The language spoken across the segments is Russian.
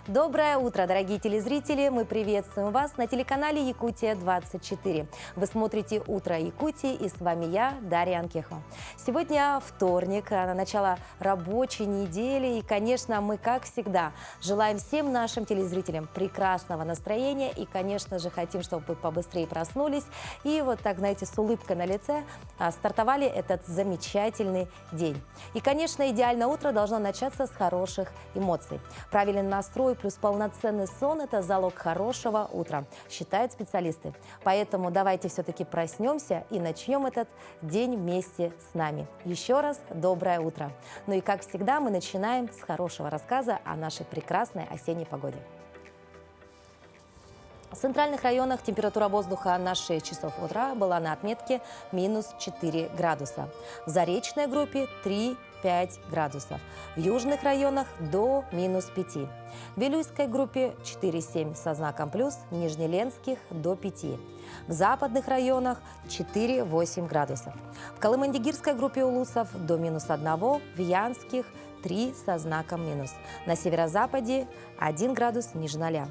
Доброе утро, дорогие телезрители! Мы приветствуем вас на телеканале Якутия-24. Вы смотрите «Утро Якутии» и с вами я, Дарья Анкехова. Сегодня вторник, начало рабочей недели. И, конечно, мы, как всегда, желаем всем нашим телезрителям прекрасного настроения. И, конечно же, хотим, чтобы вы побыстрее проснулись. И вот так, знаете, с улыбкой на лице стартовали этот замечательный день. И, конечно, идеальное утро должно начаться с хороших эмоций. Правильный настрой плюс полноценный сон – это залог хорошего утра, считают специалисты. Поэтому давайте все-таки проснемся и начнем этот день вместе с нами. Еще раз доброе утро. Ну и, как всегда, мы начинаем с хорошего рассказа о нашей прекрасной осенней погоде. В центральных районах температура воздуха на 6 часов утра была на отметке минус 4 градуса. В Заречной группе 3-5 градусов. В южных районах до минус 5. В Вилюйской группе 4-7 со знаком плюс, в Нижнеленских до 5. В западных районах 4-8 градусов. В Колымандигирской группе улусов до минус 1, в Янских 3 со знаком минус. На северо-западе 1 градус ниже 0.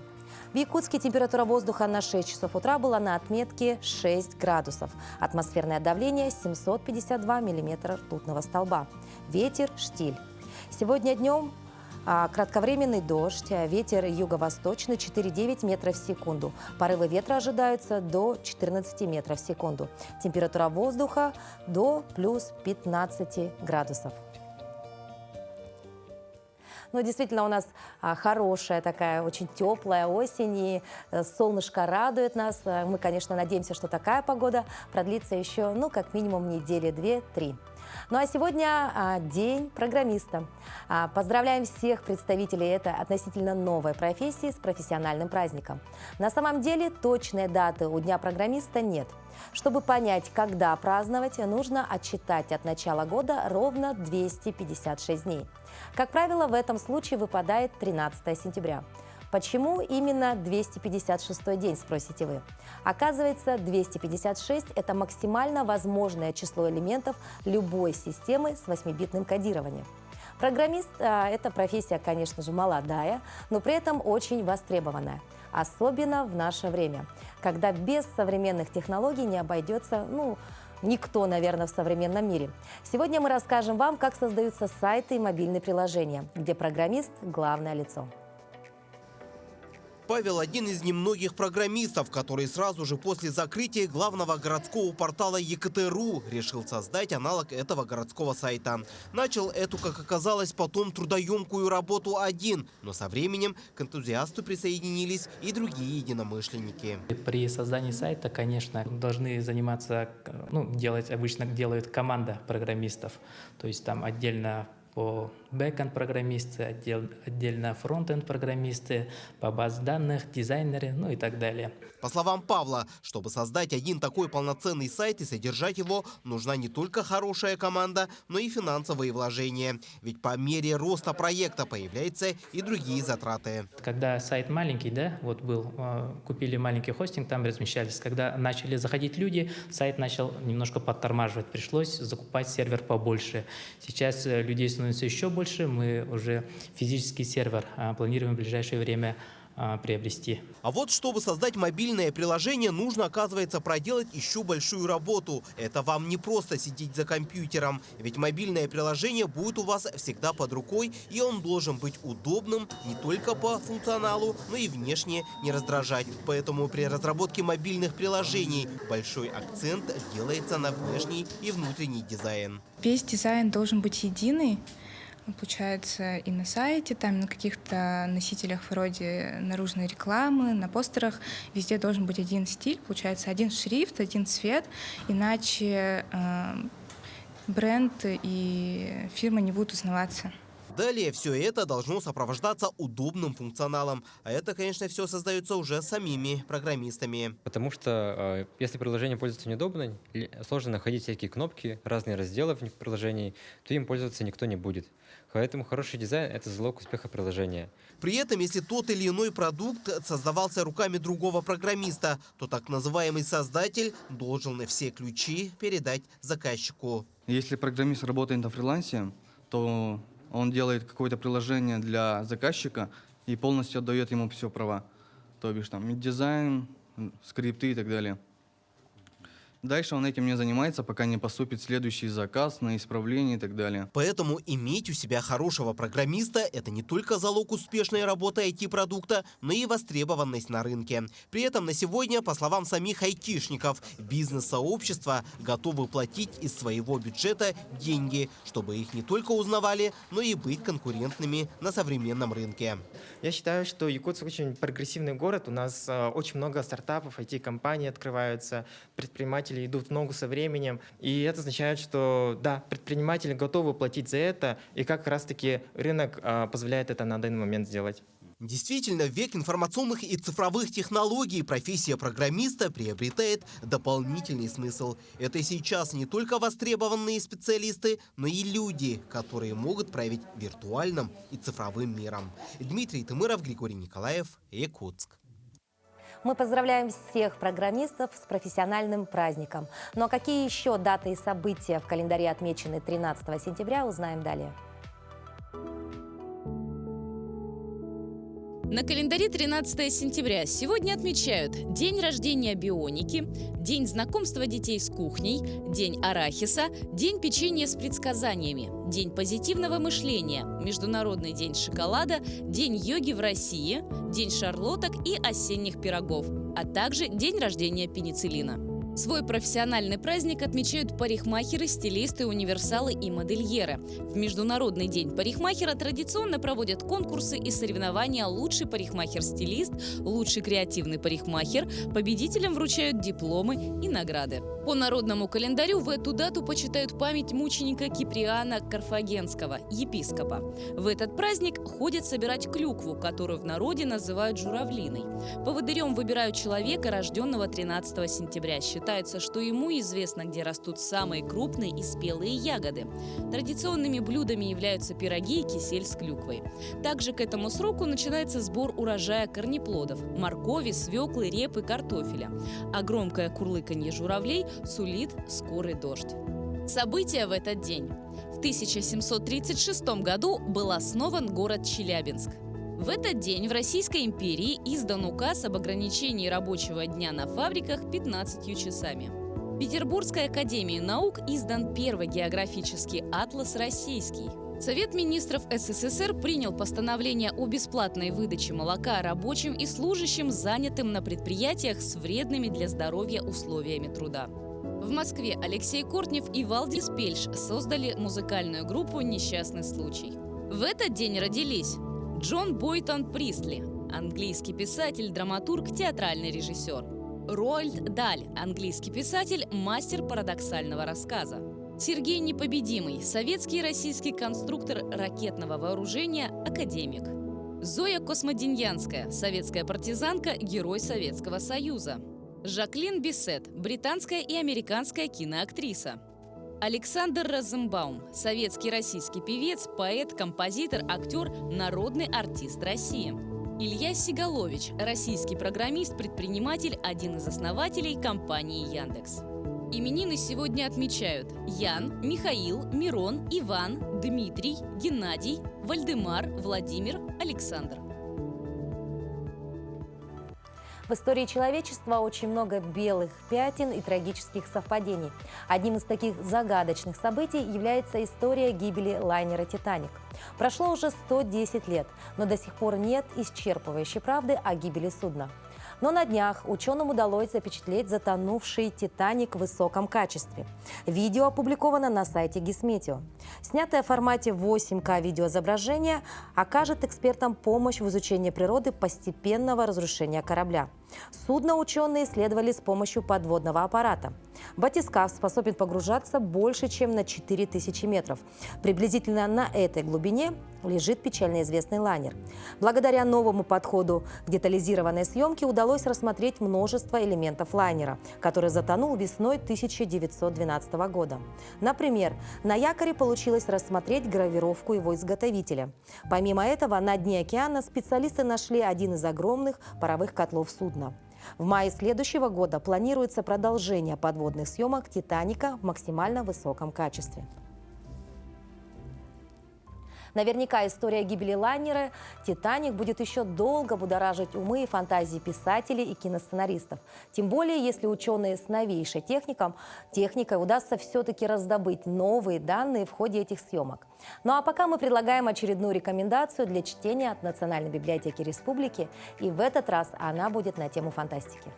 В Якутске температура воздуха на 6 часов утра была на отметке 6 градусов. Атмосферное давление 752 миллиметра ртутного столба. Ветер штиль. Сегодня днем кратковременный дождь, ветер юго-восточный 4,9 метров в секунду. Порывы ветра ожидаются до 14 метров в секунду. Температура воздуха до плюс 15 градусов. Но действительно у нас хорошая такая, очень теплая осень, и солнышко радует нас. Мы, конечно, надеемся, что такая погода продлится еще, как минимум недели 2-3. Ну а сегодня день программиста. Поздравляем всех представителей этой относительно новой профессии с профессиональным праздником. На самом деле точной даты у Дня программиста нет. Чтобы понять, когда праздновать, нужно отсчитать от начала года ровно 256 дней. Как правило, в этом случае выпадает 13 сентября. Почему именно 256 день, спросите вы? Оказывается, 256 – это максимально возможное число элементов любой системы с 8-битным кодированием. Программист – это профессия, конечно же, молодая, но при этом очень востребованная. Особенно в наше время, когда без современных технологий не обойдется, никто, наверное, в современном мире. Сегодня мы расскажем вам, как создаются сайты и мобильные приложения, где программист – главное лицо. Павел – один из немногих программистов, который сразу же после закрытия главного городского портала ЕКТ.ру решил создать аналог этого городского сайта. Начал эту, как оказалось, потом трудоемкую работу один, но со временем к энтузиасту присоединились и другие единомышленники. При создании сайта, конечно, должны заниматься, обычно делает команда программистов, то есть там отдельно по бэкэнд программисты, отдельно фронтенд программисты, по баз данных, дизайнеры, и так далее. По словам Павла, чтобы создать один такой полноценный сайт и содержать его, нужна не только хорошая команда, но и финансовые вложения. Ведь по мере роста проекта появляются и другие затраты. Когда сайт маленький, купили маленький хостинг, там размещались. Когда начали заходить люди, сайт начал немножко подтормаживать. Пришлось закупать сервер побольше. Сейчас людей становится еще больше. Мы уже физический сервер планируем в ближайшее время приобрести. А вот чтобы создать мобильное приложение, нужно, оказывается, проделать еще большую работу. Это вам не просто сидеть за компьютером, ведь мобильное приложение будет у вас всегда под рукой, и он должен быть удобным не только по функционалу, но и внешне не раздражать. Поэтому при разработке мобильных приложений большой акцент делается на внешний и внутренний дизайн. Весь дизайн должен быть единый. Получается, и на сайте, там на каких-то носителях вроде наружной рекламы, на постерах, везде должен быть один стиль, получается, один шрифт, один цвет, иначе бренд и фирма не будут узнаваться. Далее все это должно сопровождаться удобным функционалом. А это, конечно, все создается уже самими программистами. Потому что если приложение пользоваться неудобно, сложно находить всякие кнопки, разные разделы в приложении, то им пользоваться никто не будет. Поэтому хороший дизайн – это залог успеха приложения. При этом, если тот или иной продукт создавался руками другого программиста, то так называемый создатель должен все ключи передать заказчику. Если программист работает на фрилансе, то он делает какое-то приложение для заказчика, и полностью отдает ему все права. То бишь там дизайн, скрипты и так далее. Дальше он этим не занимается, пока не поступит следующий заказ на исправление и так далее. Поэтому иметь у себя хорошего программиста – это не только залог успешной работы IT-продукта, но и востребованность на рынке. При этом на сегодня, по словам самих айтишников, бизнес-сообщества готовы платить из своего бюджета деньги, чтобы их не только узнавали, но и быть конкурентными на современном рынке. Я считаю, что Якутск очень прогрессивный город. У нас очень много стартапов, IT-компаний открываются, предприниматели идут в ногу со временем. И это означает, что да, предприниматели готовы платить за это, и как раз-таки рынок позволяет это на данный момент сделать. Действительно, в век информационных и цифровых технологий профессия программиста приобретает дополнительный смысл. Это сейчас не только востребованные специалисты, но и люди, которые могут править виртуальным и цифровым миром. Дмитрий Тымыров, Григорий Николаев, Якутск. Мы поздравляем всех программистов с профессиональным праздником. Ну а какие еще даты и события в календаре отмечены 13 сентября, узнаем далее. На календаре 13 сентября сегодня отмечают День рождения бионики, День знакомства детей с кухней, День арахиса, День печенья с предсказаниями, День позитивного мышления, Международный день шоколада, День йоги в России, День шарлоток и осенних пирогов, а также День рождения пенициллина. Свой профессиональный праздник отмечают парикмахеры, стилисты, универсалы и модельеры. В Международный день парикмахера традиционно проводят конкурсы и соревнования «Лучший парикмахер-стилист», «Лучший креативный парикмахер», победителям вручают дипломы и награды. По народному календарю в эту дату почитают память мученика Киприана Карфагенского, епископа. В этот праздник ходят собирать клюкву, которую в народе называют журавлиной. Поводырем выбирают человека, рожденного 13 сентября. Считается, что ему известно, где растут самые крупные и спелые ягоды. Традиционными блюдами являются пироги и кисель с клюквой. Также к этому сроку начинается сбор урожая корнеплодов – моркови, свеклы, репы, картофеля. А громкое курлыканье журавлей сулит скорый дождь. События в этот день. В 1736 году был основан город Челябинск. В этот день в Российской империи издан указ об ограничении рабочего дня на фабриках 15 часами. В Петербургской академии наук издан первый географический атлас российский. Совет министров СССР принял постановление о бесплатной выдаче молока рабочим и служащим, занятым на предприятиях с вредными для здоровья условиями труда. В Москве Алексей Кортнев и Валдис Пельш создали музыкальную группу «Несчастный случай». В этот день родились Джон Бойтон Пристли, английский писатель, драматург, театральный режиссер. Роальд Даль, английский писатель, мастер парадоксального рассказа. Сергей Непобедимый, советский и российский конструктор ракетного вооружения, академик. Зоя Космодемьянская, советская партизанка, герой Советского Союза. Жаклин Биссет, британская и американская киноактриса. Александр Розенбаум, советский российский певец, поэт, композитор, актер, народный артист России. Илья Сигалович, российский программист, предприниматель, один из основателей компании Яндекс. Именины сегодня отмечают Ян, Михаил, Мирон, Иван, Дмитрий, Геннадий, Вальдемар, Владимир, Александр. В истории человечества очень много белых пятен и трагических совпадений. Одним из таких загадочных событий является история гибели лайнера «Титаник». Прошло уже 110 лет, но до сих пор нет исчерпывающей правды о гибели судна. Но на днях ученым удалось запечатлеть затонувший «Титаник» в высоком качестве. Видео опубликовано на сайте Гисметео. Снятое в формате 8К видеоизображение окажет экспертам помощь в изучении природы постепенного разрушения корабля. Судно ученые исследовали с помощью подводного аппарата. Батискаф способен погружаться больше, чем на 4000 метров. Приблизительно на этой глубине лежит печально известный лайнер. Благодаря новому подходу к детализированной съемке удалось рассмотреть множество элементов лайнера, который затонул весной 1912 года. Например, на якоре получилось рассмотреть гравировку его изготовителя. Помимо этого, на дне океана специалисты нашли один из огромных паровых котлов судна. В мае следующего года планируется продолжение подводных съемок «Титаника» в максимально высоком качестве. Наверняка история гибели лайнера «Титаник» будет еще долго будоражить умы и фантазии писателей и киносценаристов. Тем более, если ученые с новейшей техникой удастся все-таки раздобыть новые данные в ходе этих съемок. Ну а пока мы предлагаем очередную рекомендацию для чтения от Национальной библиотеки Республики. И в этот раз она будет на тему фантастики.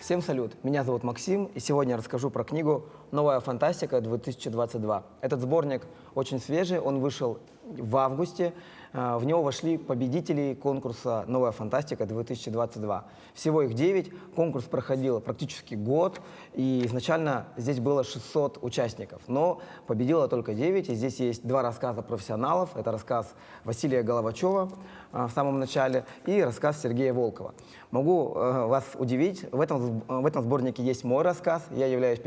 Всем салют! Меня зовут Максим, и сегодня я расскажу про книгу «Новая фантастика-2022». Этот сборник очень свежий, он вышел в августе. В него вошли победители конкурса «Новая фантастика-2022». Всего их 9. Конкурс проходил практически год, и изначально здесь было 600 участников. Но победило только 9, и здесь есть 2 рассказа профессионалов. Это рассказ Василия Головачева в самом начале и рассказ Сергея Волкова. Могу вас удивить, в этом сборнике есть мой рассказ. Я являюсь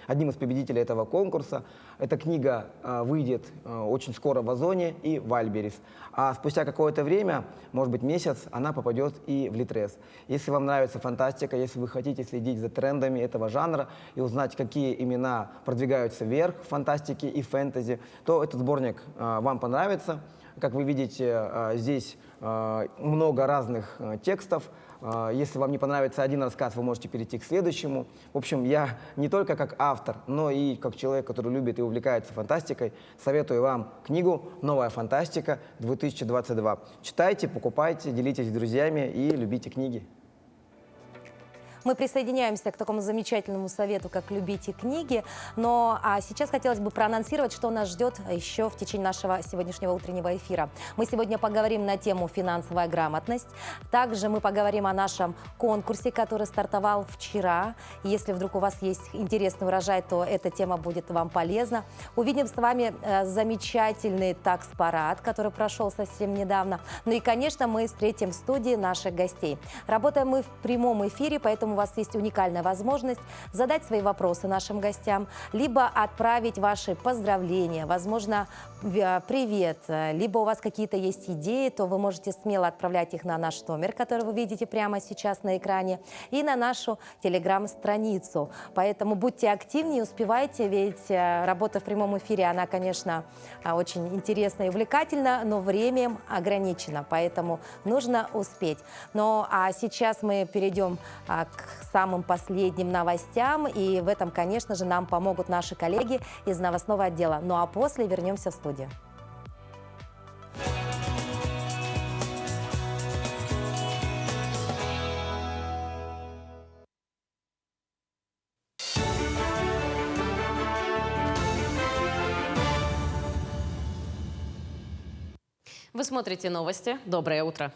одним из победителей этого конкурса. Эта книга выйдет очень скоро в Озоне и в Альберис. А спустя какое-то время, может быть месяц, она попадет и в Литрес. Если вам нравится фантастика, если вы хотите следить за трендами этого жанра и узнать, какие имена продвигаются вверх в фантастике и фэнтези, то этот сборник вам понравится. Как вы видите, здесь много разных текстов. Если вам не понравится один рассказ, вы можете перейти к следующему. В общем, я не только как автор, но и как человек, который любит и увлекается фантастикой, советую вам книгу «Новая фантастика-2022». Читайте, покупайте, делитесь с друзьями и любите книги. Мы присоединяемся к такому замечательному совету, как «Любите книги». Но сейчас хотелось бы проанонсировать, что нас ждет еще в течение нашего сегодняшнего утреннего эфира. Мы сегодня поговорим на тему «Финансовая грамотность». Также мы поговорим о нашем конкурсе, который стартовал вчера. Если вдруг у вас есть интересный урожай, то эта тема будет вам полезна. Увидим с вами замечательный такс-парад, который прошел совсем недавно. Ну и, конечно, мы встретим в студии наших гостей. Работаем мы в прямом эфире, поэтому у вас есть уникальная возможность задать свои вопросы нашим гостям, либо отправить ваши поздравления, возможно, привет, либо у вас какие-то есть идеи, то вы можете смело отправлять их на наш номер, который вы видите прямо сейчас на экране, и на нашу телеграм-страницу. Поэтому будьте активнее, успевайте, ведь работа в прямом эфире, она, конечно, очень интересна и увлекательна, но временем ограничено, поэтому нужно успеть. Ну а сейчас мы перейдем к самым последним новостям, и в этом, конечно же, нам помогут наши коллеги из новостного отдела. Ну а после вернемся в студию. Вы смотрите новости. Доброе утро.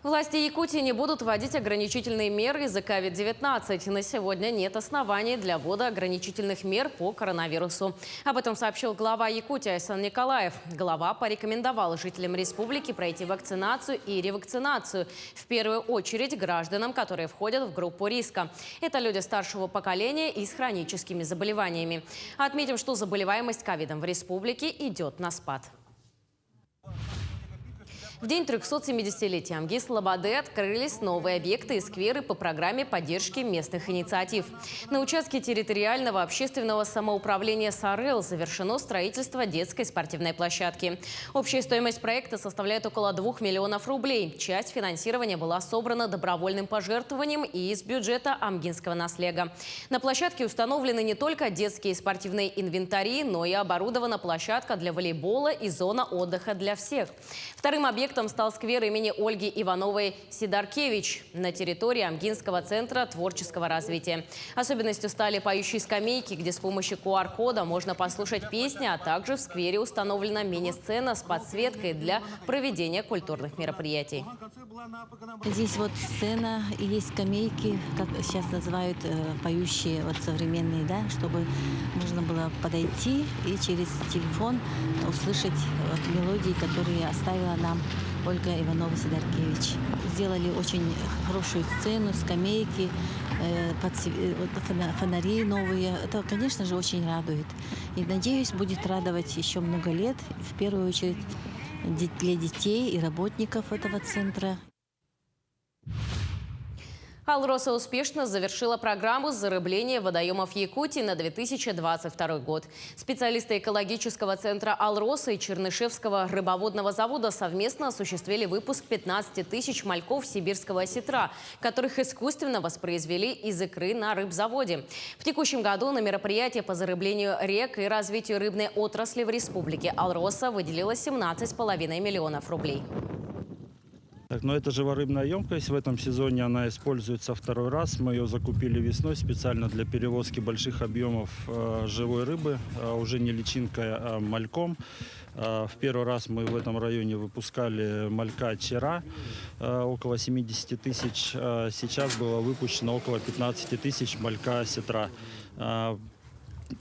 Власти Якутии не будут вводить ограничительные меры из-за COVID-19. На сегодня нет оснований для ввода ограничительных мер по коронавирусу. Об этом сообщил глава Якутии Айсан Николаев. Глава порекомендовал жителям республики пройти вакцинацию и ревакцинацию. В первую очередь гражданам, которые входят в группу риска. Это люди старшего поколения и с хроническими заболеваниями. Отметим, что заболеваемость ковидом в республике идет на спад. В день 370-летия Амгис-Слободы открылись новые объекты и скверы по программе поддержки местных инициатив. На участке территориального общественного самоуправления «Сарел» завершено строительство детской спортивной площадки. Общая стоимость проекта составляет около 2 миллионов рублей. Часть финансирования была собрана добровольным пожертвованием и из бюджета Амгинского наслега. На площадке установлены не только детские спортивные инвентари, но и оборудована площадка для волейбола и зона отдыха для всех. Вторым объектом стал сквер имени Ольги Ивановой-Сидоркевич на территории Амгинского центра творческого развития. Особенностью стали поющие скамейки, где с помощью QR-кода можно послушать песни, а также в сквере установлена мини-сцена с подсветкой для проведения культурных мероприятий. Здесь вот сцена и есть скамейки, как сейчас называют поющие, вот современные, да, чтобы можно было подойти и через телефон услышать вот мелодии, которые оставила нам Ольга Иванова-Сидоркевич. Сделали очень хорошую сцену, скамейки, фонари новые. Это, конечно же, очень радует. И, надеюсь, будет радовать еще много лет, в первую очередь для детей и работников этого центра. Алроса успешно завершила программу зарыбления водоемов Якутии на 2022 год. Специалисты экологического центра Алроса и Чернышевского рыбоводного завода совместно осуществили выпуск 15 тысяч мальков сибирского осетра, которых искусственно воспроизвели из икры на рыбзаводе. В текущем году на мероприятие по зарыблению рек и развитию рыбной отрасли в республике Алроса выделила 17,5 миллионов рублей. Так, но это живорыбная емкость. В этом сезоне она используется второй раз. Мы ее закупили весной специально для перевозки больших объемов живой рыбы. Уже не личинкой, а мальком. В первый раз мы в этом районе выпускали малька чера, около 70 тысяч. Сейчас было выпущено около 15 тысяч малька осетра.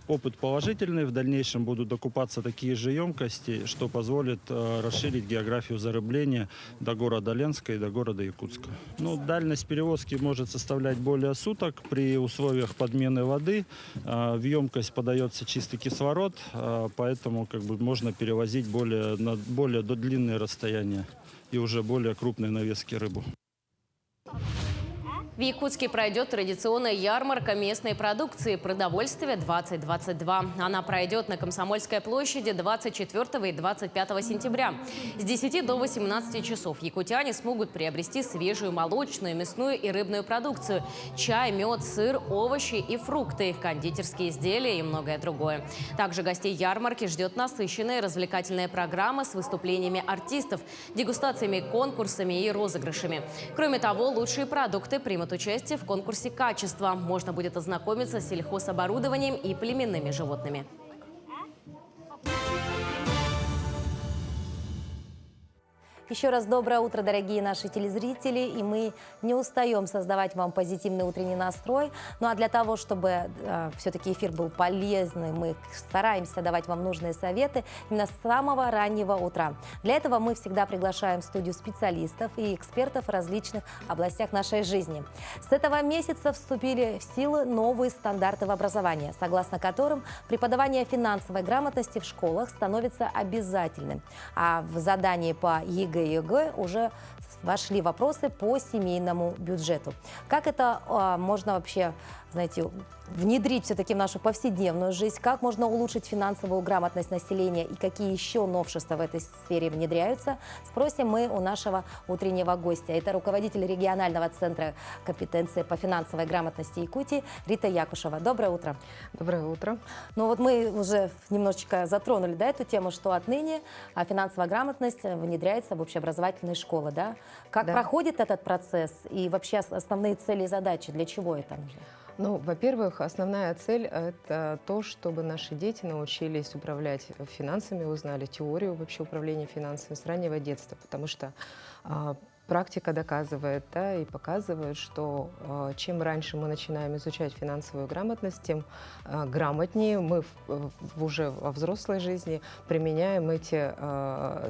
Опыт положительный. В дальнейшем будут докупаться такие же емкости, что позволит расширить географию зарыбления до города Ленска и до города Якутска. Ну, дальность перевозки может составлять более суток при условиях подмены воды. В емкость подается чистый кислород, поэтому можно перевозить на более длинные расстояния и уже более крупные навески рыбу. В Якутске пройдет традиционная ярмарка местной продукции «Продовольствие-2022». Она пройдет на Комсомольской площади 24 и 25 сентября. С 10 до 18 часов якутяне смогут приобрести свежую молочную, мясную и рыбную продукцию, чай, мед, сыр, овощи и фрукты, кондитерские изделия и многое другое. Также гостей ярмарки ждет насыщенная развлекательная программа с выступлениями артистов, дегустациями, конкурсами и розыгрышами. Кроме того, лучшие продукты примут участие в конкурсе качества. Можно будет ознакомиться с сельхозоборудованием и племенными животными. Еще раз доброе утро, дорогие наши телезрители. И мы не устаем создавать вам позитивный утренний настрой. Ну а для того, чтобы все-таки эфир был полезный, мы стараемся давать вам нужные советы именно с самого раннего утра. Для этого мы всегда приглашаем в студию специалистов и экспертов в различных областях нашей жизни. С этого месяца вступили в силу новые стандарты в образовании, согласно которым преподавание финансовой грамотности в школах становится обязательным. А в задании по ЕГЭ и ЕГЭ уже вошли вопросы по семейному бюджету. Как это можно вообще, знаете, внедрить все-таки в нашу повседневную жизнь? Как можно улучшить финансовую грамотность населения и какие еще новшества в этой сфере внедряются? Спросим мы у нашего утреннего гостя. Это руководитель регионального центра компетенции по финансовой грамотности Якутии Рита Якушева. Доброе утро. Доброе утро. Ну вот мы уже немножечко затронули, да, эту тему, что отныне финансовая грамотность внедряется в общеобразовательные школы, да? Как проходит этот процесс и вообще основные цели и задачи, для чего это нужно? Ну, во-первых, основная цель – это то, чтобы наши дети научились управлять финансами, узнали теорию вообще управления финансами с раннего детства, потому что практика доказывает, да, и показывает, что чем раньше мы начинаем изучать финансовую грамотность, тем грамотнее мы уже во взрослой жизни применяем эти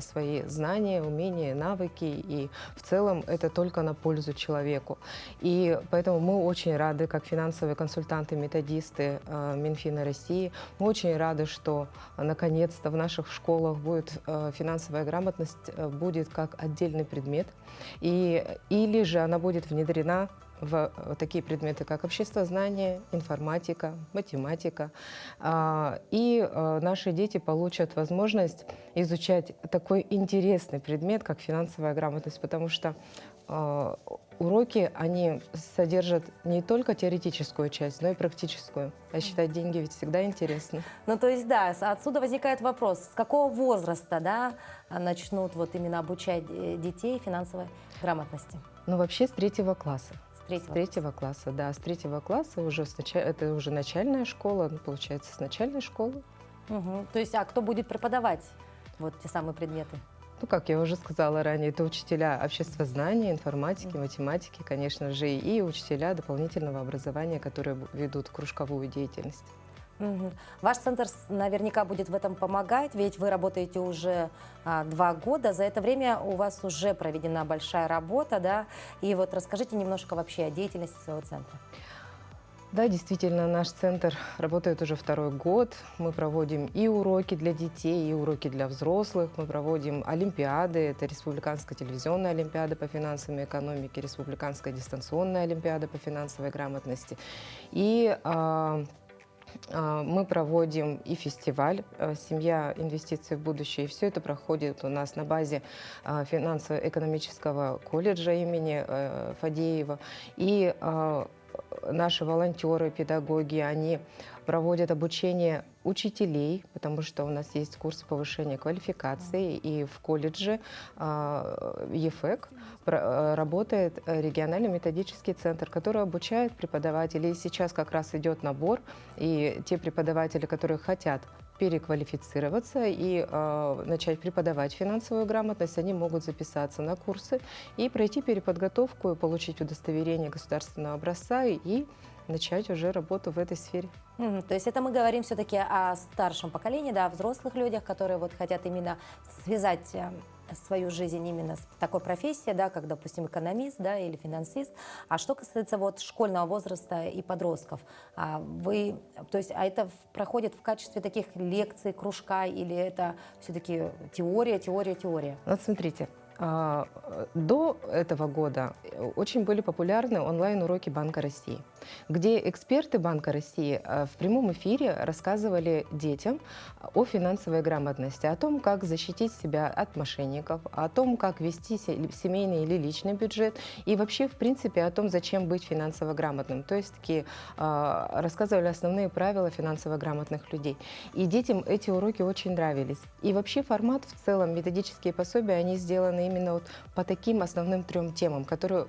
свои знания, умения, навыки, и в целом это только на пользу человеку. И поэтому мы очень рады, как финансовые консультанты, методисты Минфина России, мы очень рады, что наконец-то в наших школах будет финансовая грамотность будет как отдельный предмет. Или же она будет внедрена в такие предметы, как обществознание, информатика, математика. И наши дети получат возможность изучать такой интересный предмет, как финансовая грамотность, потому что уроки, они содержат не только теоретическую часть, но и практическую. А считать деньги ведь всегда интересно. Ну, то есть, да, отсюда возникает вопрос, с какого возраста, да, начнут вот именно обучать детей финансовой грамотности? Ну, вообще с 3 класса. С третьего класса, да. С 3 класса уже это уже начальная школа, получается, с начальной школы. Угу. То есть, а кто будет преподавать вот те самые предметы? Ну, как я уже сказала ранее, это учителя обществознания, информатики, математики, конечно же, и учителя дополнительного образования, которые ведут кружковую деятельность. Угу. Ваш центр наверняка будет в этом помогать, ведь вы работаете уже 2 года. За это время у вас уже проведена большая работа, да? И вот расскажите немножко вообще о деятельности своего центра. Да, действительно, наш центр работает уже второй год. Мы проводим и уроки для детей, и уроки для взрослых. Мы проводим олимпиады. Это Республиканская телевизионная олимпиада по финансовой экономике, Республиканская дистанционная олимпиада по финансовой грамотности. И мы проводим и фестиваль «Семья. Инвестиции в будущее». И все это проходит у нас на базе финансово-экономического колледжа имени Фадеева. И наши волонтеры, педагоги, они проводят обучение учителей, потому что у нас есть курсы повышения квалификации, и в колледже ЕФЭК работает региональный методический центр, который обучает преподавателей. И сейчас как раз идет набор, и те преподаватели, которые хотят переквалифицироваться и начать преподавать финансовую грамотность, они могут записаться на курсы и пройти переподготовку, и получить удостоверение государственного образца и начать уже работу в этой сфере. То есть это мы говорим все-таки о старшем поколении, да, о взрослых людях, которые вот хотят именно связать свою жизнь именно с такой профессией, да, как, допустим, экономист, да, или финансист. А что касается вот школьного возраста и подростков, это проходит в качестве таких лекций, кружка, или это все-таки теория? Вот смотрите. До этого года очень были популярны онлайн-уроки Банка России, где эксперты Банка России в прямом эфире рассказывали детям о финансовой грамотности, о том, как защитить себя от мошенников, о том, как вести семейный или личный бюджет и вообще, в принципе, о том, зачем быть финансово грамотным. То есть рассказывали основные правила финансово грамотных людей. И детям эти уроки очень нравились. И вообще формат в целом, методические пособия, они сделаны именно вот по таким основным 3 темам, которые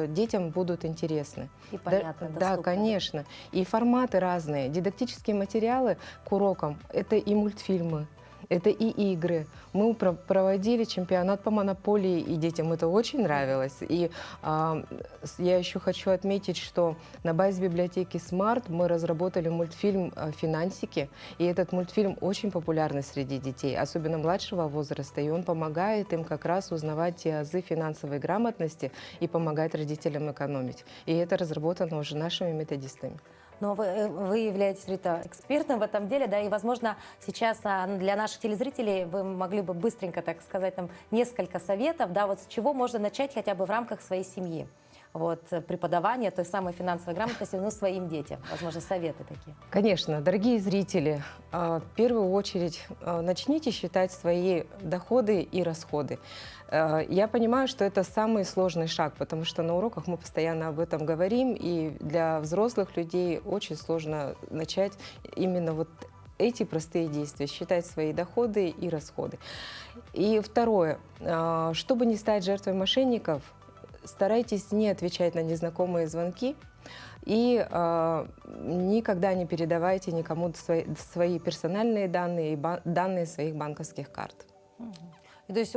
детям будут интересны. И понятно, да, конечно. И форматы разные. Дидактические материалы к урокам – это и мультфильмы, это и игры. Мы проводили чемпионат по монополии, и детям это очень нравилось. И я еще хочу отметить, что на базе библиотеки Smart мы разработали мультфильм «Финансики», и этот мультфильм очень популярный среди детей, особенно младшего возраста, и он помогает им как раз узнавать те азы финансовой грамотности и помогать родителям экономить. И это разработано уже нашими методистами. Но вы являетесь, Рита, экспертом в этом деле, да, и, возможно, сейчас для наших телезрителей вы могли бы быстренько, так сказать, там, несколько советов, да, вот с чего можно начать хотя бы в рамках своей семьи, вот, преподавания той самой финансовой грамотности, ну, своим детям, возможно, советы такие. Конечно, дорогие зрители, в первую очередь начните считать свои доходы и расходы. Я понимаю, что это самый сложный шаг, потому что на уроках мы постоянно об этом говорим, и для взрослых людей очень сложно начать именно вот эти простые действия, считать свои доходы и расходы. И второе, чтобы не стать жертвой мошенников, старайтесь не отвечать на незнакомые звонки и никогда не передавайте никому свои персональные данные и данные своих банковских карт. То есть,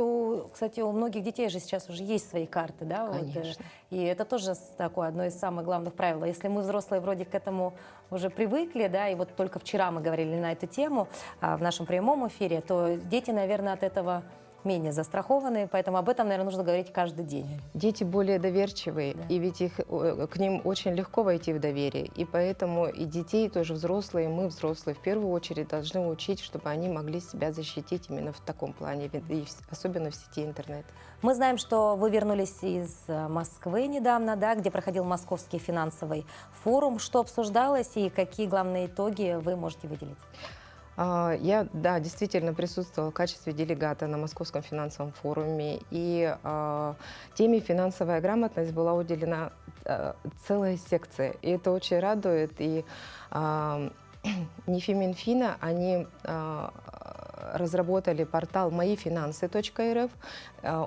кстати, у многих детей же сейчас уже есть свои карты, да? Конечно. Вот, и это тоже такое одно из самых главных правил. Если мы, взрослые, вроде к этому уже привыкли, да, и вот только вчера мы говорили на эту тему в нашем прямом эфире, то дети, наверное, от этого менее застрахованы, поэтому об этом, наверное, нужно говорить каждый день. Дети более доверчивые, да. И ведь к ним очень легко войти в доверие, и поэтому и детей тоже взрослые, мы взрослые в первую очередь должны учить, чтобы они могли себя защитить именно в таком плане, и особенно в сети интернет. Мы знаем, что вы вернулись из Москвы недавно, да, где проходил Московский финансовый форум. Что обсуждалось и какие главные итоги вы можете выделить? Я, да, действительно присутствовала в качестве делегата на Московском финансовом форуме, и теме финансовая грамотность была уделена целая секция, и это очень радует. И НИФИ Минфина, они разработали портал моифинансы.рф,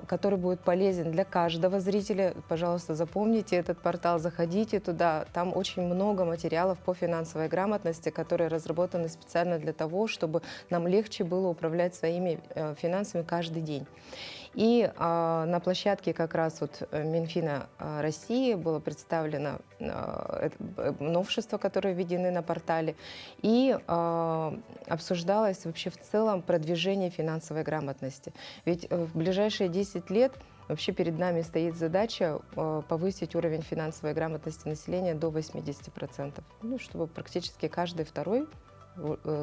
который будет полезен для каждого зрителя. Пожалуйста, запомните этот портал, заходите туда. Там очень много материалов по финансовой грамотности, которые разработаны специально для того, чтобы нам легче было управлять своими финансами каждый день. И на площадке как раз вот Минфина России было представлено новшества, которые введены на портале, и обсуждалось вообще в целом продвижение финансовой грамотности. Ведь в ближайшие 10 лет Вообще перед нами стоит задача повысить уровень финансовой грамотности населения до 80%. Ну, чтобы практически каждый второй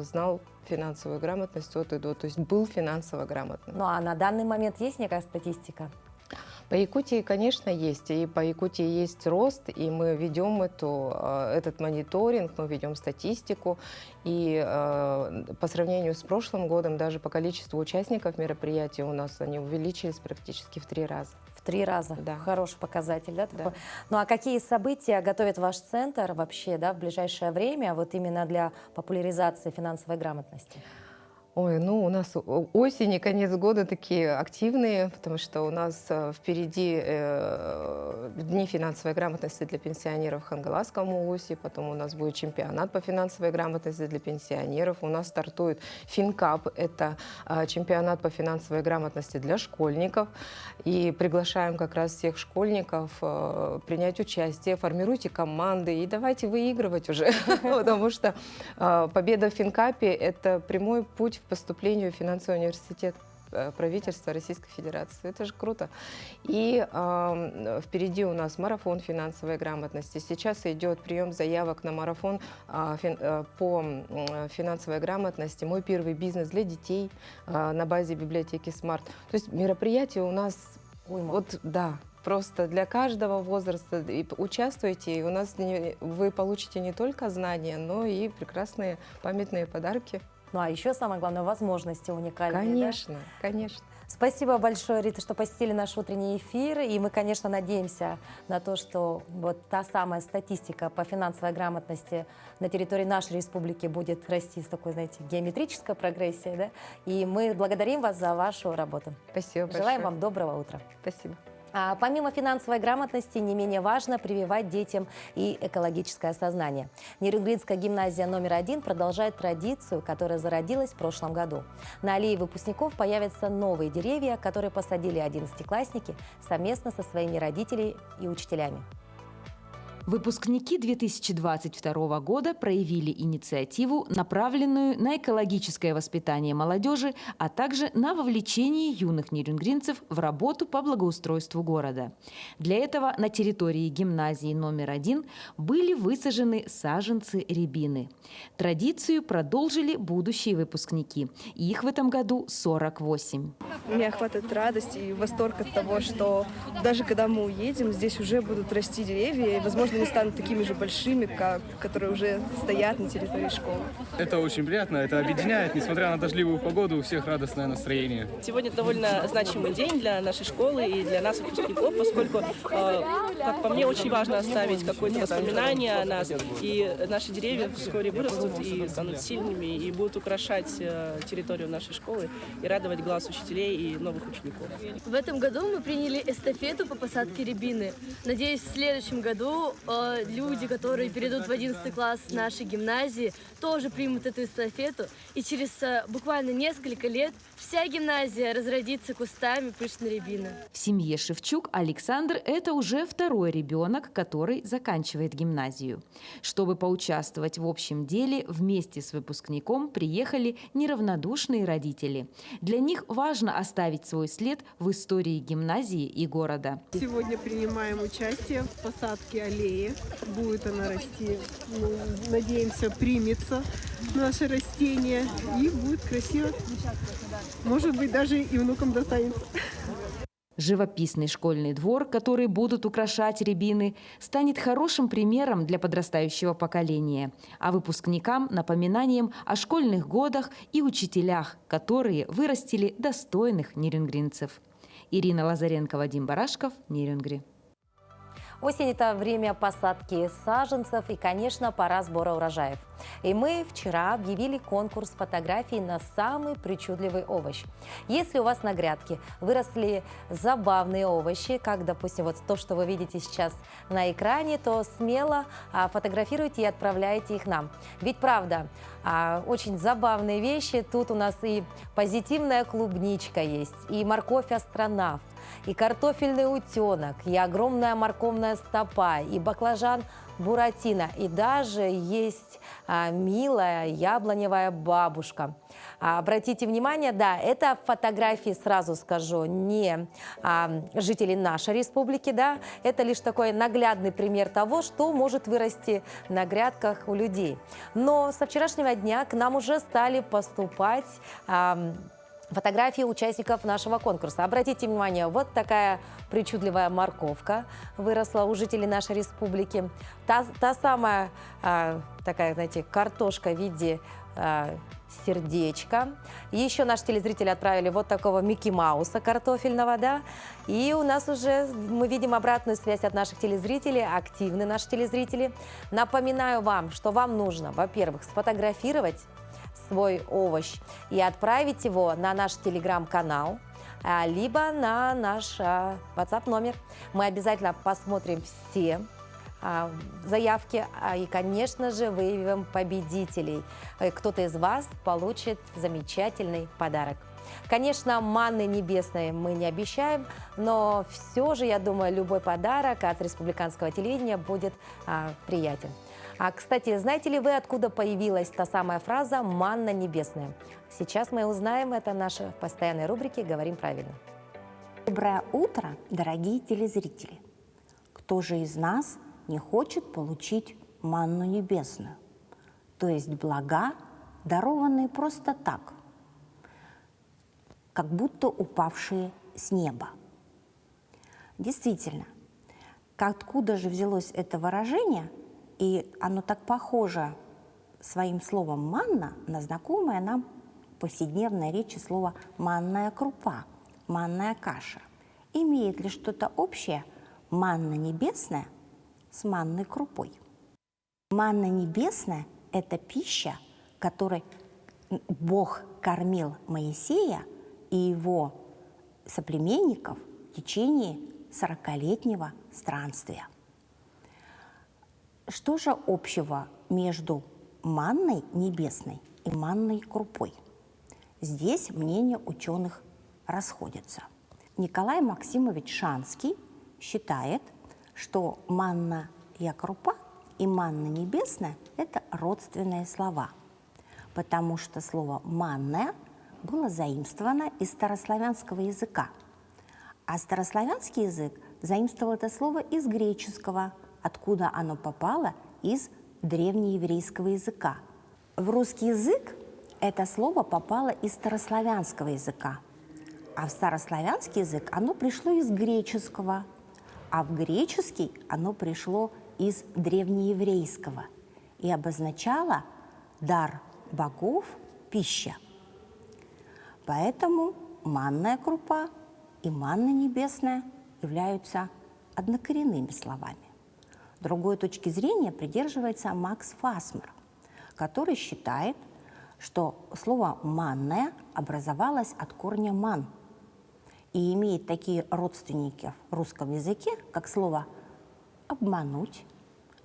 знал финансовую грамотность от и до, то есть был финансово грамотным. Ну а на данный момент есть некая статистика? По Якутии, конечно, есть. И по Якутии есть рост, и мы ведем этот мониторинг, мы ведем статистику. И по сравнению с прошлым годом, даже по количеству участников мероприятий у нас они увеличились практически в 3 раза. В 3 раза. Да. Хороший показатель, да? Да. Такой? Ну а какие события готовит ваш центр вообще, да, в ближайшее время, вот именно для популяризации финансовой грамотности? Ой, ну у нас осень и конец года такие активные, потому что у нас впереди Дни финансовой грамотности для пенсионеров в Хангаласском УУСе, потом у нас будет чемпионат по финансовой грамотности для пенсионеров, у нас стартует Финкап, это чемпионат по финансовой грамотности для школьников, и приглашаем как раз всех школьников принять участие, формируйте команды и давайте выигрывать уже, потому что победа в Финкапе – это прямой путь к поступлению в финансовый университет правительства Российской Федерации. Это же круто. И впереди у нас марафон финансовой грамотности. Сейчас идет прием заявок на марафон по финансовой грамотности «Мой первый бизнес для детей» на базе библиотеки «Смарт». То есть мероприятия у нас вот, да, просто для каждого возраста. И участвуйте, и у нас вы получите не только знания, но и прекрасные памятные подарки. Ну а еще самое главное, возможности уникальные. Конечно, да? конечно. Спасибо большое, Рита, что посетили наш утренний эфир. И мы, конечно, надеемся на то, что вот та самая статистика по финансовой грамотности на территории нашей республики будет расти с такой, знаете, геометрической прогрессией. Да? И мы благодарим вас за вашу работу. Спасибо большое. Желаем вам доброго утра. Спасибо. А помимо финансовой грамотности, не менее важно прививать детям и экологическое сознание. Нерюнгринская гимназия номер 1 продолжает традицию, которая зародилась в прошлом году. На аллее выпускников появятся новые деревья, которые посадили 11-классники совместно со своими родителями и учителями. Выпускники 2022 года проявили инициативу, направленную на экологическое воспитание молодежи, а также на вовлечение юных нерюнгринцев в работу по благоустройству города. Для этого на территории гимназии номер 1 были высажены саженцы рябины. Традицию продолжили будущие выпускники. Их в этом году 48. Меня охватывает радость и восторг от того, что даже когда мы уедем, здесь уже будут расти деревья, и, возможно, они станут такими же большими, которые уже стоят на территории школы. Это очень приятно, это объединяет, несмотря на дождливую погоду, у всех радостное настроение. Сегодня довольно значимый день для нашей школы и для нас, выпускников, поскольку, как по мне, очень важно оставить какое-то воспоминание о нас, и наши деревья вскоре вырастут и станут сильными, и будут украшать территорию нашей школы и радовать глаз учителей и новых учеников. В этом году мы приняли эстафету по посадке рябины. Надеюсь, в следующем году люди, которые перейдут в 11 класс нашей гимназии, тоже примут эту эстафету. И через буквально несколько лет вся гимназия разродится кустами пышной рябины. В семье Шевчук Александр – это уже второй ребенок, который заканчивает гимназию. Чтобы поучаствовать в общем деле, вместе с выпускником приехали неравнодушные родители. Для них важно оставить свой след в истории гимназии и города. Сегодня принимаем участие в посадке аллеи. Будет она расти, надеемся, примется наше растение и будет красиво. Может быть, даже и внукам достанется. Живописный школьный двор, который будут украшать рябины, станет хорошим примером для подрастающего поколения, а выпускникам – напоминанием о школьных годах и учителях, которые вырастили достойных нерюнгринцев. Ирина Лазаренко, Вадим Барашков, Нерюнгри. Осень – это время посадки саженцев и, конечно, пора сбора урожаев. И мы вчера объявили конкурс фотографий на самый причудливый овощ. Если у вас на грядке выросли забавные овощи, как, допустим, вот то, что вы видите сейчас на экране, то смело фотографируйте и отправляйте их нам. Ведь правда, очень забавные вещи. Тут у нас и позитивная клубничка есть, и морковь астронавт, и картофельный утенок, и огромная морковная стопа, и баклажан буратино, и даже есть милая яблоневая бабушка. Обратите внимание, да, это фотографии, сразу скажу, не жителей нашей республики, да, это лишь такой наглядный пример того, что может вырасти на грядках у людей. Но со вчерашнего дня к нам уже стали поступать фотографии участников нашего конкурса. Обратите внимание, вот такая причудливая морковка выросла у жителей нашей республики. Та самая такая, знаете, картошка в виде сердечка. И еще наши телезрители отправили вот такого Микки Мауса картофельного, да. И у нас уже мы видим обратную связь от наших телезрителей, активны наши телезрители. Напоминаю вам, что вам нужно, во-первых, сфотографировать свой овощ и отправить его на наш телеграм-канал, либо на наш WhatsApp номер. Мы обязательно посмотрим все заявки и, конечно же, выявим победителей. Кто-то из вас получит замечательный подарок. Конечно, манны небесной мы не обещаем, но все же, я думаю, любой подарок от республиканского телевидения будет приятен. Кстати, знаете ли вы, откуда появилась та самая фраза «манна небесная»? Сейчас мы узнаем, это наша постоянная рубрика «Говорим правильно». Доброе утро, дорогие телезрители! Кто же из нас не хочет получить манну небесную, то есть блага, дарованные просто так, как будто упавшие с неба? Действительно, откуда же взялось это выражение, и оно так похоже своим словом «манна» на знакомое нам в повседневной речи слово «манная крупа», «манная каша». Имеет ли что-то общее манна небесная с манной крупой? Манна небесная – это пища, которой Бог кормил Моисея и его соплеменников в течение 40-летнего странствия. Что же общего между манной небесной и манной крупой? Здесь мнения ученых расходятся. Николай Максимович Шанский считает, что манна и крупа и манна небесная – это родственные слова, потому что слово «манная» было заимствовано из старославянского языка, а старославянский язык заимствовал это слово из греческого, откуда оно попало из древнееврейского языка. В русский язык это слово попало из старославянского языка, а в старославянский язык оно пришло из греческого, а в греческий оно пришло из древнееврейского и обозначало дар богов, пища. Поэтому манная крупа и манна небесная являются однокоренными словами. Другой точки зрения придерживается Макс Фасмер, который считает, что слово «манная» образовалось от корня «ман» и имеет такие родственники в русском языке, как слово «обмануть»,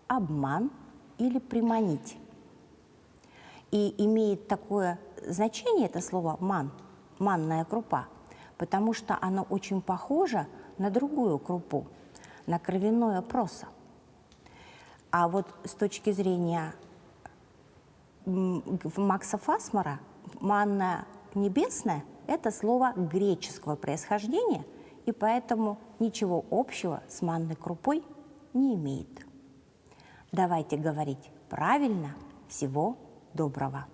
«обман» или «приманить». И имеет такое значение это слово «ман», «манная крупа», потому что оно очень похоже на другую крупу, на кровяное просо. А вот с точки зрения Макса Фасмера, манна небесная – это слово греческого происхождения, и поэтому ничего общего с манной крупой не имеет. Давайте говорить правильно. Всего доброго.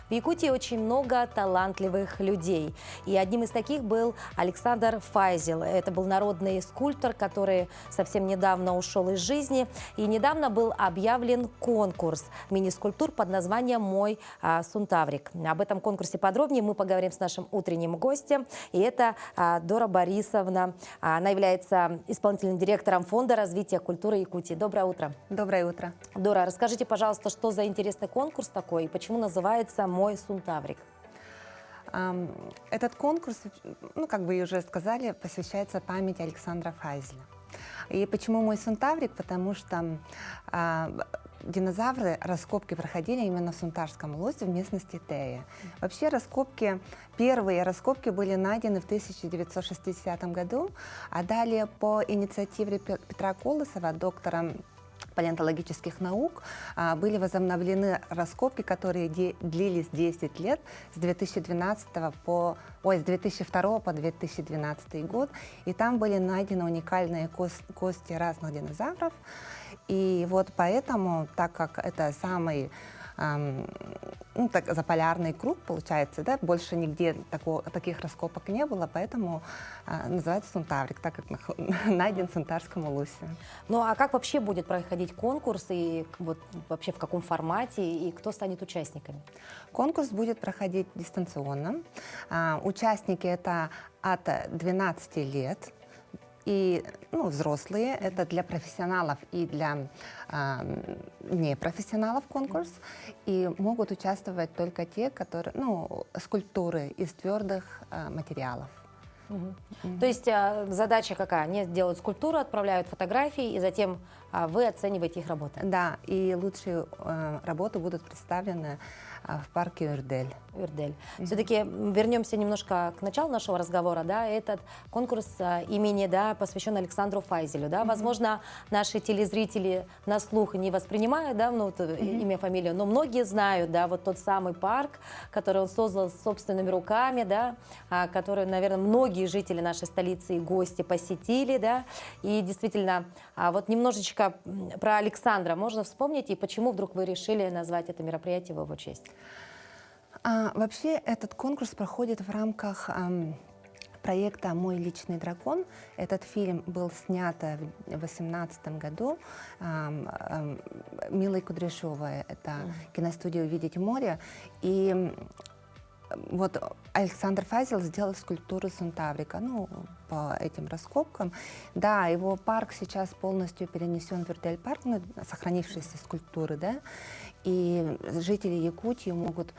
В Якутии очень много талантливых людей. И одним из таких был Александр Файзел. Это был народный скульптор, который совсем недавно ушел из жизни. И недавно был объявлен конкурс мини-скульптур под названием «Мой Сунтаврик». Об этом конкурсе подробнее мы поговорим с нашим утренним гостем. И это Дора Борисовна. Она является исполнительным директором Фонда развития культуры Якутии. Доброе утро. Доброе утро. Дора, расскажите, пожалуйста, что за интересный конкурс такой и почему называется «Мой Сунтаврик»? Этот конкурс, как вы уже сказали, посвящается памяти Александра Файзеля. И почему «Мой Сунтаврик»? Потому что динозавры, раскопки проходили именно в Сунтарском улусе в местности Тея. Вообще первые раскопки были найдены в 1960 году, а далее по инициативе Петра Колосова, доктора палеонтологических наук, были возобновлены раскопки, которые длились 10 лет с 2002 по 2012 год. И там были найдены уникальные кости разных динозавров. И вот поэтому, так как это самый заполярный круг, получается, да, больше нигде таких раскопок не было, поэтому называется Сунтаврик, так как найден в Сунтарском улусе. Ну а как вообще будет проходить конкурс, и вот вообще в каком формате, и кто станет участниками? Конкурс будет проходить дистанционно. Участники это от 12 лет. И взрослые, это для профессионалов и для непрофессионалов конкурс. И могут участвовать только те, которые, скульптуры из твердых материалов. То есть задача какая? Они делают скульптуру, отправляют фотографии, и затем вы оцениваете их работы? Да, и лучшие работы будут представлены в парке Юрдель. Все-таки вернемся немножко к началу нашего разговора. Да, этот конкурс имени, посвящен Александру Файзелю. Да? Возможно, наши телезрители на слух не воспринимают имя, фамилию, но многие знают, вот тот самый парк, который он создал собственными руками, который, наверное, многие жители нашей столицы и гости посетили. Да? И действительно, вот немножечко про Александра можно вспомнить, и почему вдруг вы решили назвать это мероприятие в его честь? Вообще этот конкурс проходит в рамках проекта «Мой личный дракон». Этот фильм был снят в 2018 году Милой Кудряшовой. Это киностудия «Увидеть море». И вот Александр Файзел сделал скульптуру Сунтаврика, по этим раскопкам. Да, его парк сейчас полностью перенесен в Юрдель-парк, сохранившиеся скульптуры, да, и жители Якутии могут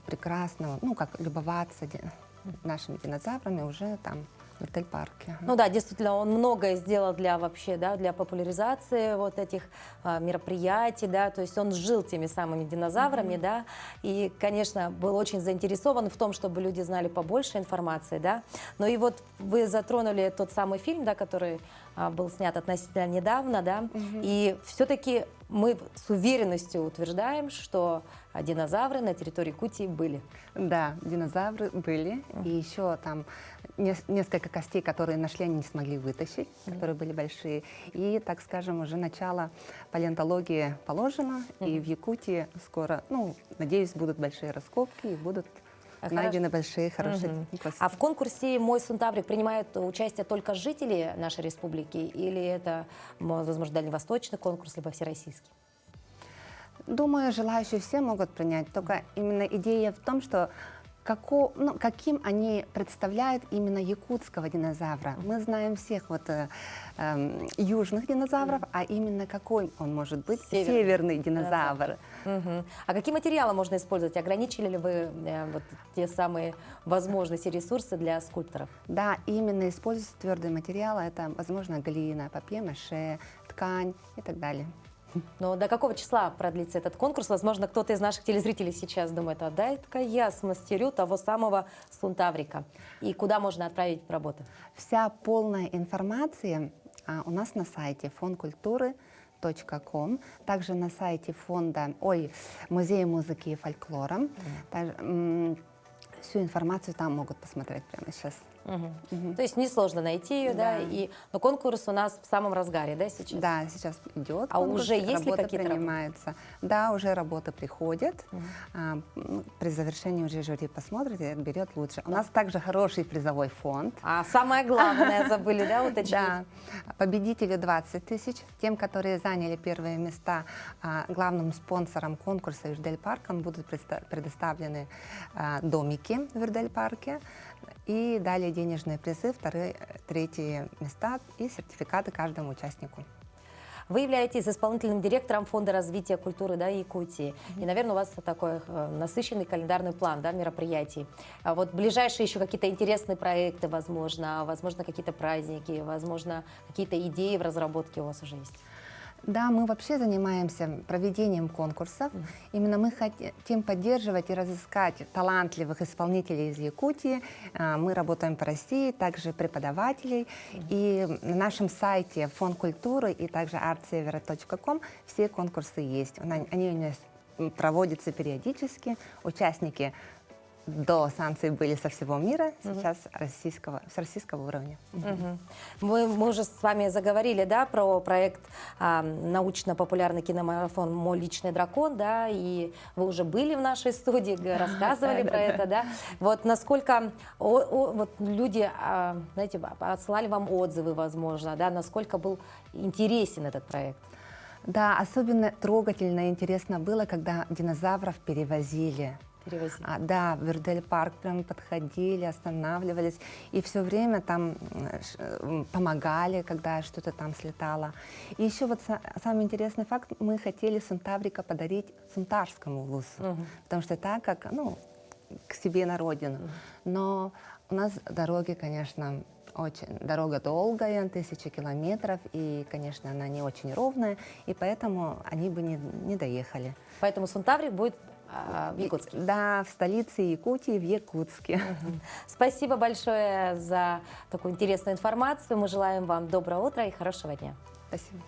прекрасно, любоваться нашими динозаврами уже там в Юрдель-парке. Действительно, он многое сделал для популяризации вот этих мероприятий, то есть он жил теми самыми динозаврами, и, конечно, был очень заинтересован в том, чтобы люди знали побольше информации, Но и вот вы затронули тот самый фильм, который был снят относительно недавно, и все-таки мы с уверенностью утверждаем, что динозавры на территории Якутии были. Да, динозавры были, и еще там несколько костей, которые нашли, они не смогли вытащить, которые были большие. И, так скажем, уже начало палеонтологии положено, и в Якутии скоро, надеюсь, будут большие раскопки и будут найдены большие, хорошие кости. А в конкурсе «Мой Сунтаврик» принимают участие только жители нашей республики, или это, возможно, дальневосточный конкурс, либо всероссийский? Думаю, желающие все могут принять, только именно идея в том, что каким они представляют именно якутского динозавра. Мы знаем всех южных динозавров, а именно какой он может быть? Северный динозавр. А какие материалы можно использовать? Ограничили ли вы те самые возможности, ресурсы для скульпторов? Да, именно используются твердые материалы. Это, возможно, глина, папье-маше, ткань и так далее. Но до какого числа продлится этот конкурс? Возможно, кто-то из наших телезрителей сейчас думает, дай-ка я смастерю того самого Сунтаврика. И куда можно отправить работы? Вся полная информация у нас на сайте fondkultury.com, также на сайте Музея музыки и фольклора. Всю информацию там могут посмотреть прямо сейчас. То есть несложно найти ее, но конкурс у нас в самом разгаре, сейчас? Да, сейчас идет. А уже есть ли какие-то принимаются? Да, уже работы приходят. При завершении уже жюри посмотрит и отберет лучше. У нас также хороший призовой фонд. А самое главное забыли, уточнить? Да, победителю 20 тысяч. Тем, которые заняли первые места, главным спонсором конкурса Юрдель-парком будут предоставлены домики в Юрдель-парке. И далее денежные призы, вторые, третьи места и сертификаты каждому участнику. Вы являетесь исполнительным директором Фонда развития культуры Якутии. И, наверное, у вас такой насыщенный календарный план мероприятий. А вот ближайшие еще какие-то интересные проекты, возможно, какие-то праздники, возможно, какие-то идеи в разработке у вас уже есть? Да, мы вообще занимаемся проведением конкурсов. Именно мы хотим поддерживать и разыскать талантливых исполнителей из Якутии. Мы работаем по России, также преподавателей. И на нашем сайте Фонд культуры и также artsevera.com все конкурсы есть. Они у нас проводятся периодически. Участники до санкций были со всего мира, сейчас с российского уровня. Мы уже с вами заговорили, да, про проект научно-популярный киномарафон «Мой личный дракон», да, и вы уже были в нашей студии, рассказывали про это, да. Вот насколько вот люди, знаете, отсылали вам отзывы, возможно, да, насколько был интересен этот проект? Да, особенно трогательно и интересно было, когда динозавров перевозили. Да, в Вердель-парк прям подходили, останавливались. И все время там помогали, когда что-то там слетало. И еще вот самый интересный факт, мы хотели Сунтаврика подарить Сунтарскому вузу. Потому что так как, ну, к себе на родину. Но у нас дороги, конечно, дорога долгая, 1000 километров, и, конечно, она не очень ровная, и поэтому они бы не доехали. Поэтому Сунтаврик будет в Якутске? Да, в столице Якутии, в Якутске. Спасибо большое за такую интересную информацию. Мы желаем вам доброго утра и хорошего дня. Спасибо.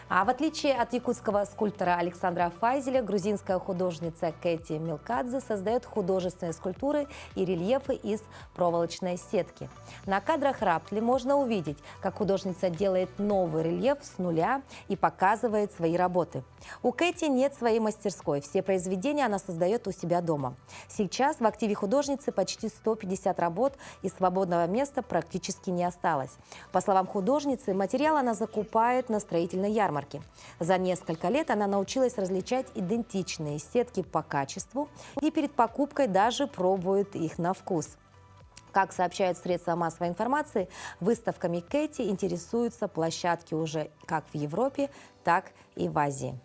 А в отличие от якутского скульптора Александра Файзеля, грузинская художница Кэти Милкадзе создает художественные скульптуры и рельефы из проволочной сетки. На кадрах Раптли можно увидеть, как художница делает новый рельеф с нуля и показывает свои работы. У Кэти нет своей мастерской, все произведения она создает у себя дома. Сейчас в активе художницы почти 150 работ, и свободного места практически не осталось. По словам художницы, материал она закупает на строительной ярмарке. За несколько лет она научилась различать идентичные сетки по качеству и перед покупкой даже пробует их на вкус. Как сообщают средства массовой информации, выставками Кэти интересуются площадки уже как в Европе, так и в Азии.